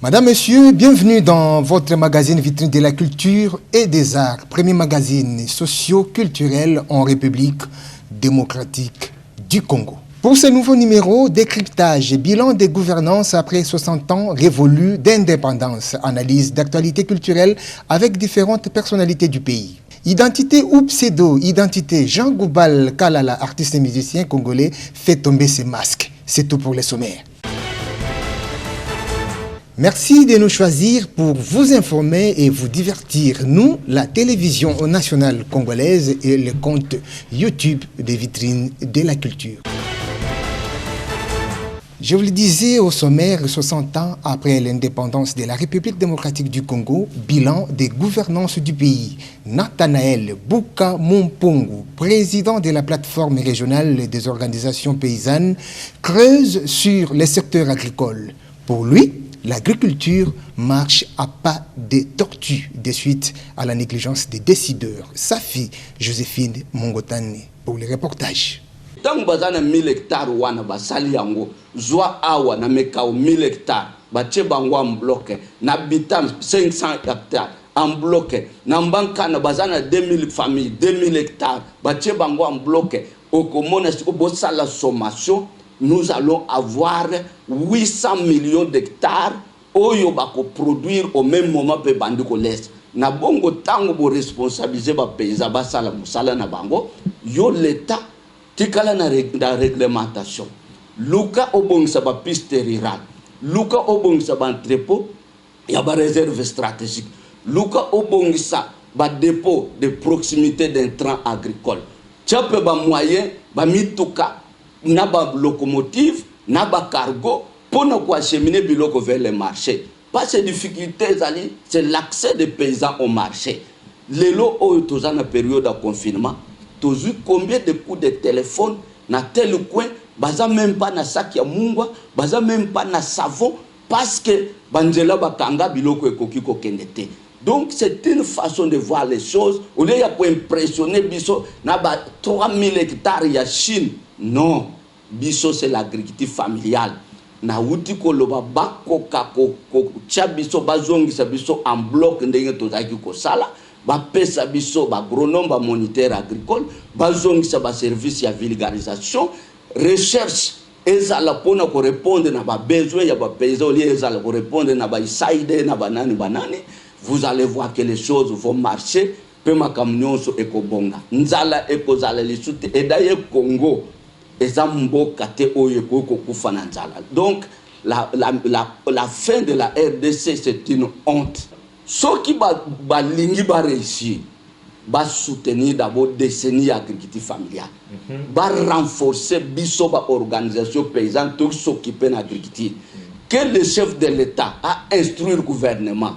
Madame, Monsieur, bienvenue dans votre magazine Vitrine de la culture et des arts, premier magazine socio-culturel en République démocratique du Congo. Pour ce nouveau numéro, décryptage et bilan des gouvernances après 60 ans révolus d'indépendance, analyse d'actualité culturelle avec différentes personnalités du pays. Identité ou pseudo-identité, Jean Goubal Kalala, artiste et musicien congolais, fait tomber ses masques. C'est tout pour les sommaires. Merci de nous choisir pour vous informer et vous divertir. Nous, la télévision nationale congolaise et le compte YouTube des vitrines de la culture. Je vous le disais au sommaire, 60 ans après l'indépendance de la République démocratique du Congo, bilan des gouvernances du pays. Nathanaël Bouka Mompongu, président de la plateforme régionale des organisations paysannes, creuse sur les secteurs agricoles. Pour lui, l'agriculture marche à pas de tortue de suite à la négligence des décideurs. Sa fille, Joséphine Mongotane, pour le reportage. Tant bazana 1000 hectares wana basali yango zwa awa na mekao 1000 hectares bache bango en bloc na bitam 500 hectares en bloc na mbanka na bazana 2000 familles 2000 hectares bache bango en bloc okomona siko bosala sommation nous allons avoir 800 millions d'hectares oyo bako produire au même moment pe bandiko l'est na bongo tango bo responsabiliser ba paysan basala musala na bango yo l'état tikala na réglementation luka obongisa ba piste rural luka obongisa ba entrepôt ya ba réserve stratégique luka obongisa ba dépôt de proximité d'intrants agricoles tchape ba moyen ba mituka na ba locomotive na ba cargo pour ne pas acheminer biloko vers le marché. Pas ces difficultés, c'est l'accès des paysans au marché. Les lots où tu as une période de confinement, tu as vu combien de coups de téléphone dans tel coin, baza même pas na sac ya mungwa, baza même pas na savon, parce que banzela bakanga biloko ekoki kokendete. Donc c'est une façon de voir les choses. Au lieu de impressionner biso na ba 3000 hectares ya Chine. Non, biso c'est l'agriculture familiale. Na wuti ko loba bako kako chabiso bazongisa biso en bloc ndenge tozaki ko sala ba pesa biso ba agronome ba moniteur agricole bazongisa ba service ya vulgarisation recherche ezala pona ko répondre na ba besoin ya ba paysan lié ezala ko répondre na ba isaide na banani vous allez voir que les choses vont marcher pe makamnyonso ekobonga nzala ekozala lisute et d'ailleurs Congo. Donc, la fin de la RDC, c'est une honte. Ceux qui vont réussir, vont soutenir d'abord la décennie agriculture familiale, vont renforcer l'organisation paysanne qui s'occupe de l'agriculture. Que le chef de l'État a instruit le gouvernement,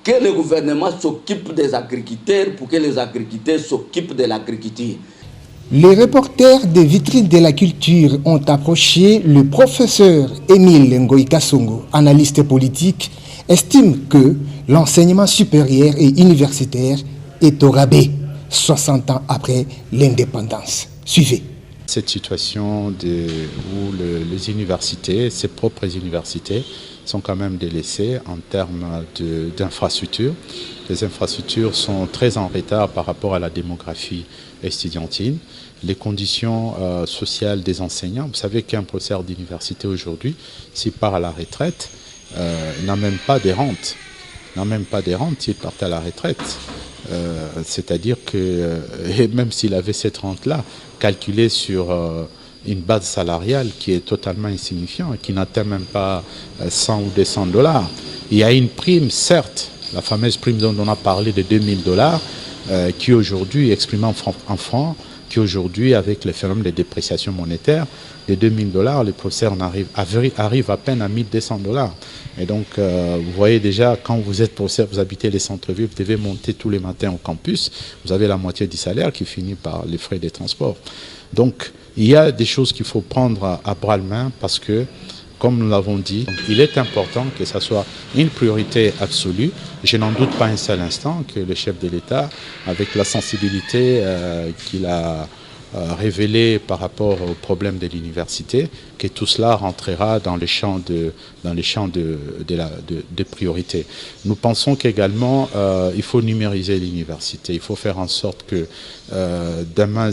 que le gouvernement s'occupe des agriculteurs pour que les agriculteurs s'occupent de l'agriculture. Les reporters des vitrines de la culture ont approché le professeur Émile Ngoïka Songo, analyste politique, estime que l'enseignement supérieur et universitaire est au rabais 60 ans après l'indépendance. Suivez. Cette situation où les universités, ses propres universités, sont quand même délaissées en termes d'infrastructures. Les infrastructures sont très en retard par rapport à la démographie estudiantine. Les conditions sociales des enseignants, vous savez qu'un professeur d'université aujourd'hui, s'il part à la retraite, n'a même pas des rentes. N'a même pas des rentes s'il part à la retraite. C'est-à-dire que même s'il avait cette rente-là, calculée sur une base salariale qui est totalement insignifiante, qui n'atteint même pas 100 ou 200 $. Il y a une prime, certes, la fameuse prime dont on a parlé de 2000 $, qui aujourd'hui, exprimée en francs, qui aujourd'hui, avec le phénomène de dépréciation monétaire, de 2000 $, les professeurs arrivent à peine à 1200 $. Et donc, vous voyez déjà, quand vous êtes professeur, vous habitez les centres-villes, vous devez monter tous les matins au campus, vous avez la moitié du salaire qui finit par les frais de transport. Donc, il y a des choses qu'il faut prendre à bras-le-main parce que, comme nous l'avons dit, il est important que ça soit une priorité absolue. Je n'en doute pas un seul instant que le chef de l'État, avec la sensibilité qu'il a révélé par rapport aux problèmes de l'université, que tout cela rentrera dans les champs de priorité. Nous pensons qu'également, il faut numériser l'université. Il faut faire en sorte que demain,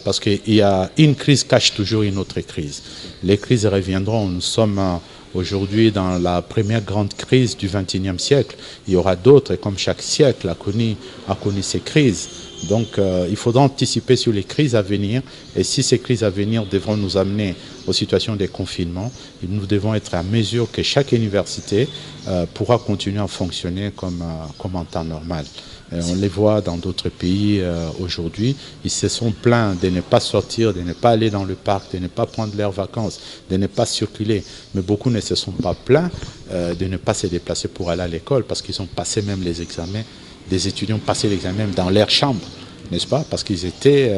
parce qu'il y a une crise cache toujours une autre crise. Les crises reviendront. Nous sommes aujourd'hui dans la première grande crise du XXIe siècle. Il y aura d'autres, et comme chaque siècle a connu ses crises. Donc il faudra anticiper sur les crises à venir, et si ces crises à venir devront nous amener aux situations de confinement, nous devons être à mesure que chaque université pourra continuer à fonctionner comme en temps normal. On les voit dans d'autres pays aujourd'hui, ils se sont plaints de ne pas sortir, de ne pas aller dans le parc, de ne pas prendre leurs vacances, de ne pas circuler. Mais beaucoup ne se sont pas plaints de ne pas se déplacer pour aller à l'école, parce qu'ils ont passé même les examens. Des étudiants passaient l'examen dans leur chambre, n'est-ce pas? Parce qu'ils étaient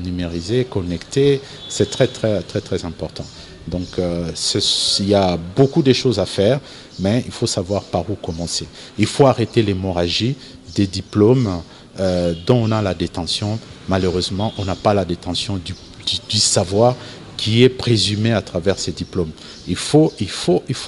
numérisés, connectés. C'est très, très, très, très important. Donc, il y a beaucoup de choses à faire, mais il faut savoir par où commencer. Il faut arrêter l'hémorragie des diplômes dont on a la détention. Malheureusement, on n'a pas la détention du savoir qui est présumé à travers ces diplômes. Il faut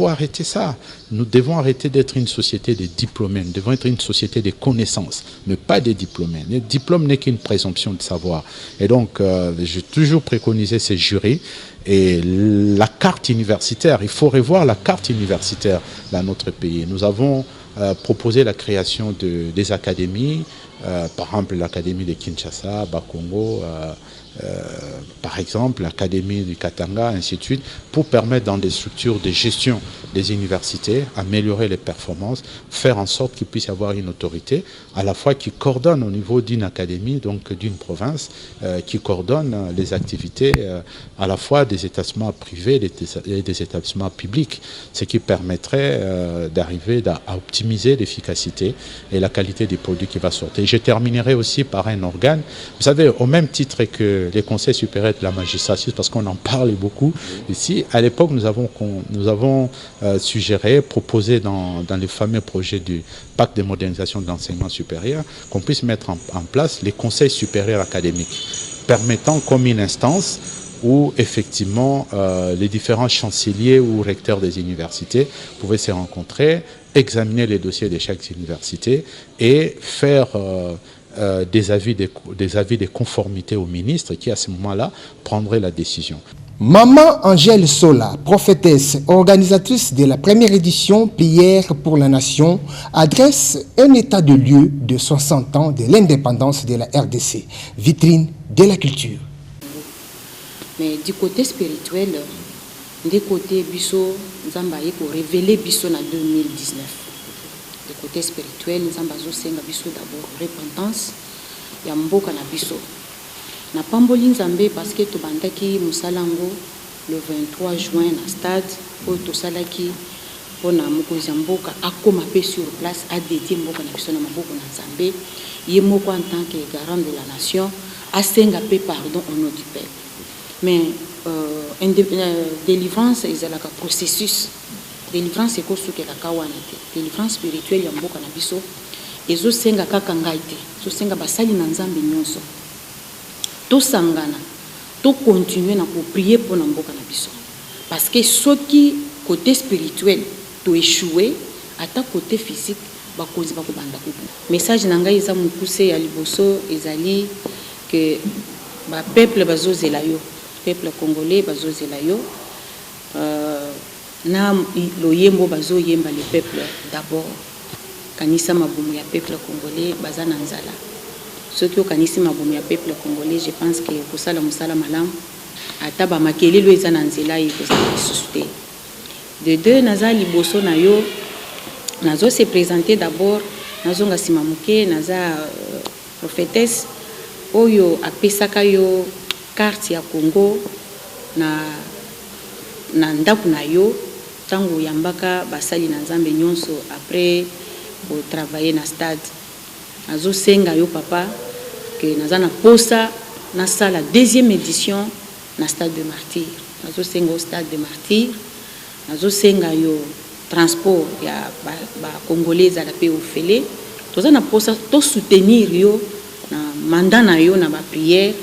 arrêter ça. Nous devons arrêter d'être une société de diplômés. Nous devons être une société de connaissances, mais pas des diplômés. Le diplôme n'est qu'une présomption de savoir. Et donc, j'ai toujours préconisé ces jurys. Et la carte universitaire, il faut revoir la carte universitaire dans notre pays. Nous avons proposé la création des académies, par exemple l'académie de Kinshasa, Bakongo, par exemple l'académie du Katanga, ainsi de suite, pour permettre dans des structures de gestion des universités, améliorer les performances, faire en sorte qu'il puisse y avoir une autorité à la fois qui coordonne au niveau d'une académie, donc d'une province, qui coordonne les activités à la fois des établissements privés et des établissements publics, ce qui permettrait d'arriver à optimiser l'efficacité et la qualité des produits qui va sortir. Je terminerai aussi par un organe, vous savez, au même titre que les conseils supérieurs de la magistrature, parce qu'on en parle beaucoup ici. À l'époque, nous avons suggéré, proposé dans les fameux projets du pacte de modernisation de l'enseignement supérieur, qu'on puisse mettre en place les conseils supérieurs académiques, permettant comme une instance où effectivement les différents chanceliers ou recteurs des universités pouvaient se rencontrer, examiner les dossiers de chaque université et faire des avis de conformité au ministre qui, à ce moment-là, prendrait la décision. Maman Angèle Sola, prophétesse, organisatrice de la première édition Prière pour la Nation, adresse un état de lieu de 60 ans de l'indépendance de la RDC, vitrine de la culture. Mais du côté spirituel, du côté biso, Nzamba pour révéler biso en 2019. Du côté spirituel, Nzamba senga biso d'abord repentance, ya mboka na biso. Na pamboli Nzambe parce que to bandaki musalango le 23 juin na stade pour to salaki pona mokozi mboka akoma pe sur place a dédié mboka na biso na maboko na Nzambe, ye moko en tant que garant de la nation, a senga pe pardon au nom du peuple. Mais délivrance est un processus. Délivrance c'est quoi ce que la kawanite. Délivrance spirituelle ya mboka na biso ezo senga kaka ngai te. So senga basali na Nzambe nyonso. To sangana, to continuer na prier pour na mboka na biso. Parce que ce qui côté spirituel to échouer, ata côté physique ba kozi ba ko banda ko. Message na ngai eza mukuse ya liboso ezali que ba peuple bazozela yo. Peuple congolais bazozela yo na loyembo bazoyemba le peuple d'abord kanisa mabumu ya peuple congolais bazana nzala ceux qui kanisi mabumu ya peuple congolais je pense que kosala musala malam ata ba makelelo ezana nzela yi kozala susté de deux naza liboso na yo nazo se présenter d'abord nazo ngasima muke naza prophétesse oyo apesaka yo carte ya Congo na ndaku na yo tango yambaka basali na Nzambe nyonso après pour travailler na stade azo senga yo papa que nazana posa na sala deuxième édition na stade de martyr azo senga au stade de martyr azo senga yo transport ya ba congolais à la paix au félé tozana posa to soutenir yo na mandat na yo na ba prière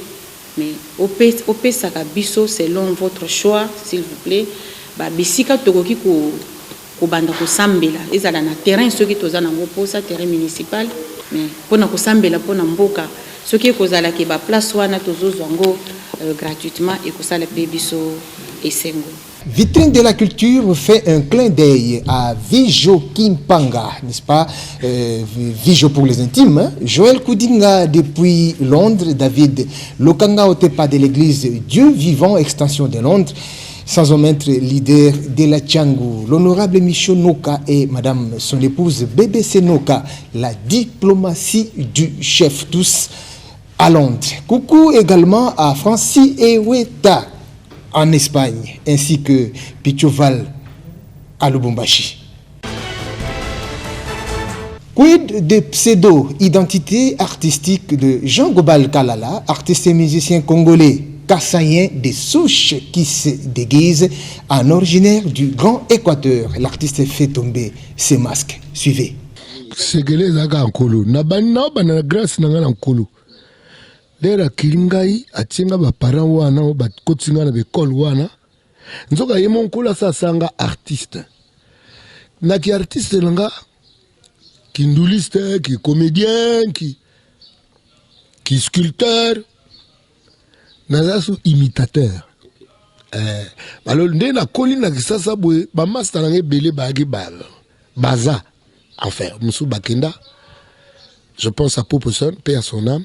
mais opesaka biso selon votre choix s'il vous plaît ba bisika tokoki ko banda ko sambela ezala na terrain soki toza nango posa terrain municipal mais pona ko sambela pona mboka soki kozala ke ba place wana tozozwa ngo gratuitement et ko sala pe biso esengo. Vitrine de la culture fait un clin d'œil à Vijo Kimpanga, n'est-ce pas? Vijo pour les intimes. Hein? Joël Koudinga depuis Londres, David Lokanga Otepa de l'église Dieu Vivant, extension de Londres, sans omettre leader de la Tchangou, l'honorable Micho Noka et madame son épouse BBC Noka, la diplomatie du chef, tous à Londres. Coucou également à Francis Eweta en Espagne, ainsi que Pichoval à Lubumbashi. Quid de pseudo-identité artistique de Jean Gobal Kalala, artiste et musicien congolais kassaïen de souche qui se déguise en originaire du Grand Équateur. L'artiste fait tomber ses masques. Suivez. C'est que les aga en colo. Nabana bana grâce nanga en colo. Dera kilingai atinga ba parents wana ba kotinga na be kol wana. Nzoka yemo nkola sa sanga artiste. Na ki artiste nanga qui nduliste, qui comédien, qui sculpteur, nazasu imitateur. Alors ndé na kolina ki sasa boye ba master nanga belé bagi baza. Enfin, Moussou Bakenda, je pense à Poposon, paix à son âme.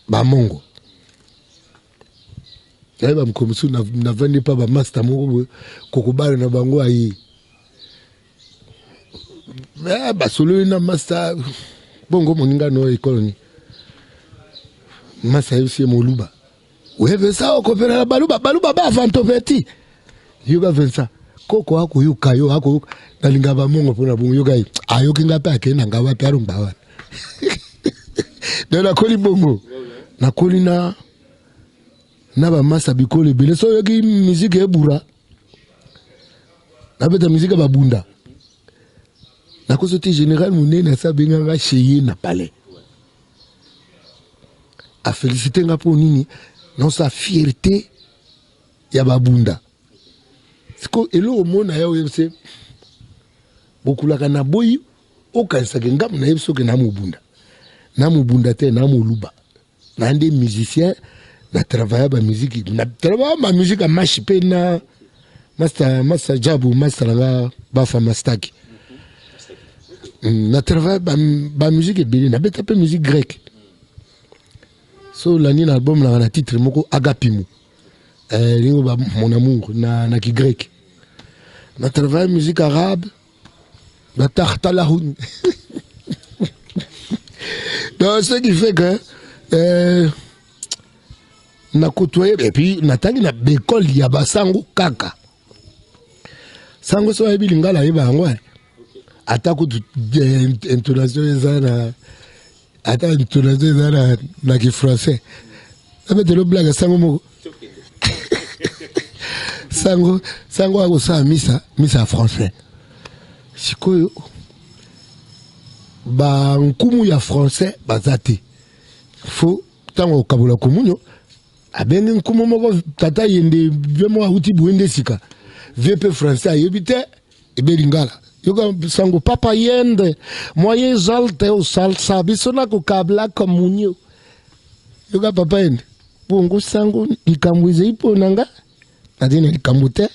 Bamongo. Là, comme ça, n'a vendu pas master mongo, kokobare na bango ayi. Mais solo na master bongo moninga no école ni. Master aussi moluba. Ouais, ça au kopera baluba ba fantoveti. Yoga vensa. Koko ako yukayo ako nalinga bamongo pona bongo yoga ayo kinga pa kena ngawa pe arumba wana. De la koli bongo. Na kolina na ba masa bikole bele so yoki musique ebura na beta musique babunda na kosote général munene sa benga cheye na palais a féliciter nga pour nini non sa fierté ya babunda siko elo mona ya oyebse bokulaka na boyi okanisa ke ngam na yebso ke na mubunda te na moluba na des musiciens na travailler ba musique na travailler ma musique a marche pe na master jabu master la ba famastaki na travailler ba musique belle na beta pe musique grecque so la ni album na titre moko agapimu lingo ba mon amour na ki grec na travailler musique arabe na tartalahoun. Donc ce qui fait que na côtoyé et puis natangi na bécole ya basango kaka sango so yebi lingala yeba ngwa ata ko intonation ezana ata intonation ezana na ki français abe de lo blague sango mo sango ako sa misa français sikoyo ba nkumu ya français bazate faut tango kabula komunyo abengi nkumu moko tata yende vemo auti buende sika VP français yebite ebe lingala yoga sango papa yende moyen jalte o salsa bisona ko kabla komunyo yoga papa yende bongo sango ikamwize iponanga adine ikamute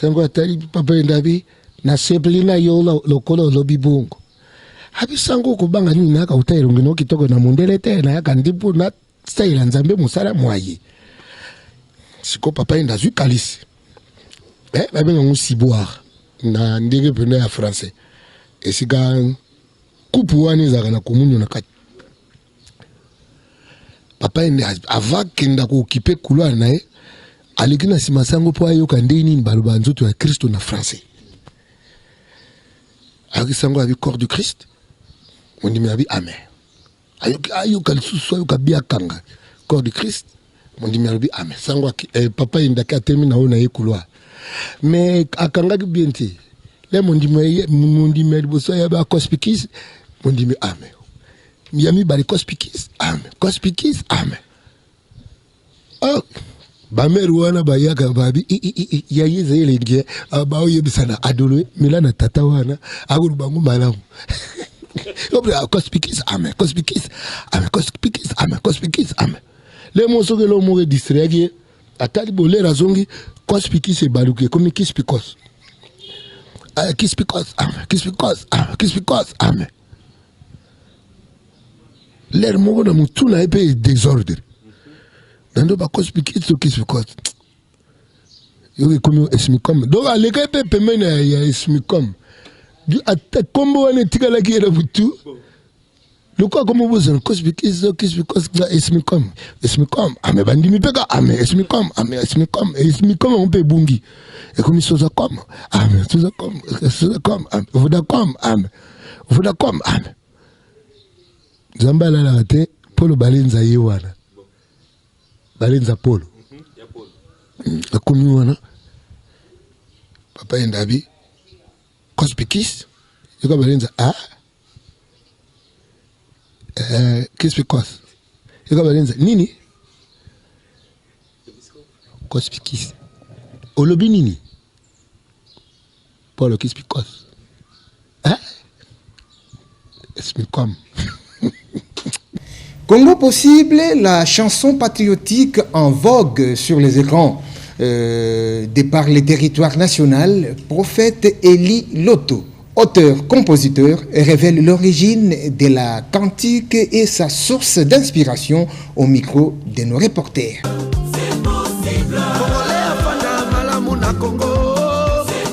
sango atali papa yende abi na seplina yo lokolo lobi bongo habi sango ko banga ni naka utairo ngino kitoko na mundele te na yaka ndipu na style nzambe musala mwaye siko papa inda zu kalisi ba benga musiboire na ndenge pena ya français esika kupu wani zaka na komunyo na kati papa inda avakenda ko okipe couloir na ye alikina sima sango po ayoka ndeni baluba nzoto ya Kristo na français avec sango avec corps du Christ on dit mais amen ayoka lisusu ayoka bia kanga corps du Christ on dit mais amen sango papa indaka termina ona ye couloir mais akanga ki bien te le mon dit mais boso ya ba cospicus on dit mais amen Miami bari Kospikis, amen. Kospikis, amen. Oh, ba mère wana ba yaka babi ya yeze ile nge ba oyebisana adolo milana tata wana aguru bangu malamu. Kospikis, amen. Kospikis, amen. Kospikis, amen. Kospikis, amen. Les mots que l'on m'aurait distraire à talibo les razongi Kospikis et baluke comme Kispikos. Kispikos, amen. Kispikos, amen. Kispikos, amen. L'air mot de mon tout n'a pas désordre. Dans le bas Kospikis ou Kispikos. Il y a comme esmicom. Donc à l'école peut mener il y a esmicom. Du attaque combo on est tigala qui est là tout. Le quoi comme vous en Kospikis esmicom. Esmicom. Ah mais bandi mi pega. Ah mais esmicom. Ah mais esmicom. Esmicom on peut bungi. Et comme ils sont ça comme. Ah mais tout ça comme. Ça comme. Vous d'accord. Ah mais. Vous d'accord. Ah mais. Zamba la raté Polo balenza yewana. Balenza Polo. Ya Polo. Akumi wana. Papa endabi. Kospikis. Yuko balenza Kispikos. Yuko balenza nini? Kospikis. Olobi nini? Polo Kispikos. Esmicom. Congo possible, la chanson patriotique en vogue sur les écrans de par les territoires nationaux. Prophète Eli Loto, auteur-compositeur, révèle l'origine de la cantique et sa source d'inspiration au micro de nos reporters. C'est possible. C'est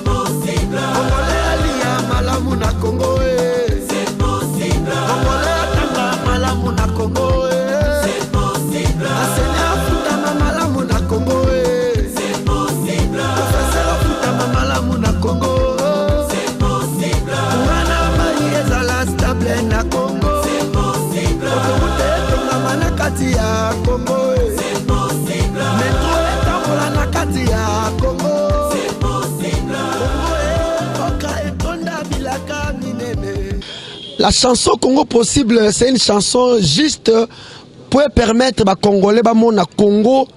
possible. La chanson Congo possible, c'est une chanson juste pour permettre aux Congolais de voir le Congo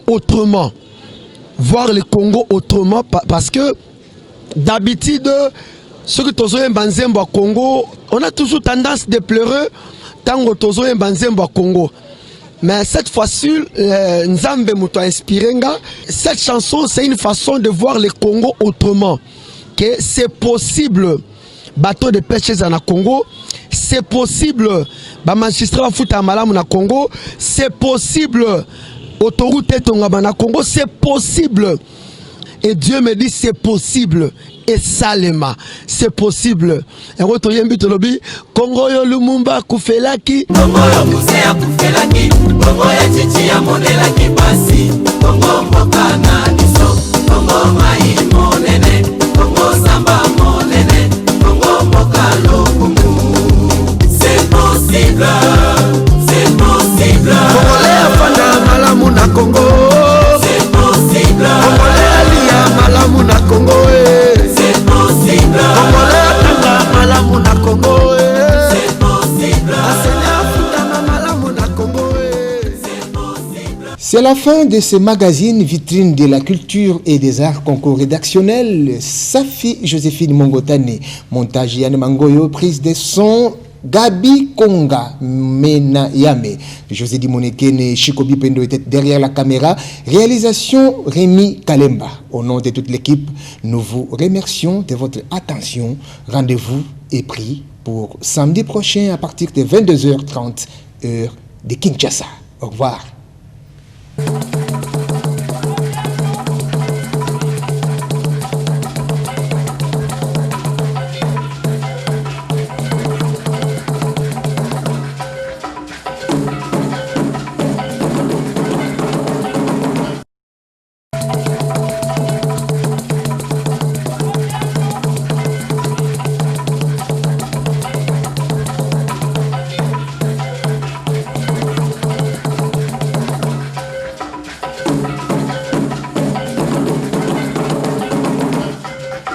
autrement. Voir le Congo autrement parce que d'habitude, ceux qui sont en Congo, on a toujours tendance de pleurer tant que sont en Congo. Mais cette fois-ci, Nzambe Mouto inspiré. Cette chanson, c'est une façon de voir le Congo autrement. Que c'est possible. Bateau de pêche dans le Congo, c'est possible. Magistrat foot à Malam na Congo, c'est possible. Autoroute Tongaba na Congo, c'est possible. Et Dieu me dit c'est possible. Et Salema, c'est possible. Et retour yembi tolobi, Congo yo Lumumba kufelaki. Congo yo musea kufelaki. Congo ya chichi ya monelaki basi. Congo mboka na diso. Congo mai monene. Congo samba monene. C'est possible, c'est possible. Congolais afana malamu na Congo. C'est possible. Congolais alia malamu na Congo. C'est possible. Congolais atanga malamu na Congo. C'est possible. Asena afuta malamu na Congo. C'est possible. C'est la fin de ce magazine vitrine de la culture et des arts concours rédactionnel. Safi Joséphine Mongotane, montage Yann Mangoyo, prise de son Gabi Konga Mena Yame. José Dimonekene Chikobi Pendo était derrière la caméra. Réalisation Rémi Kalemba. Au nom de toute l'équipe, nous vous remercions de votre attention. Rendez-vous est pris pour samedi prochain à partir de 22h30 heure de Kinshasa. Au revoir.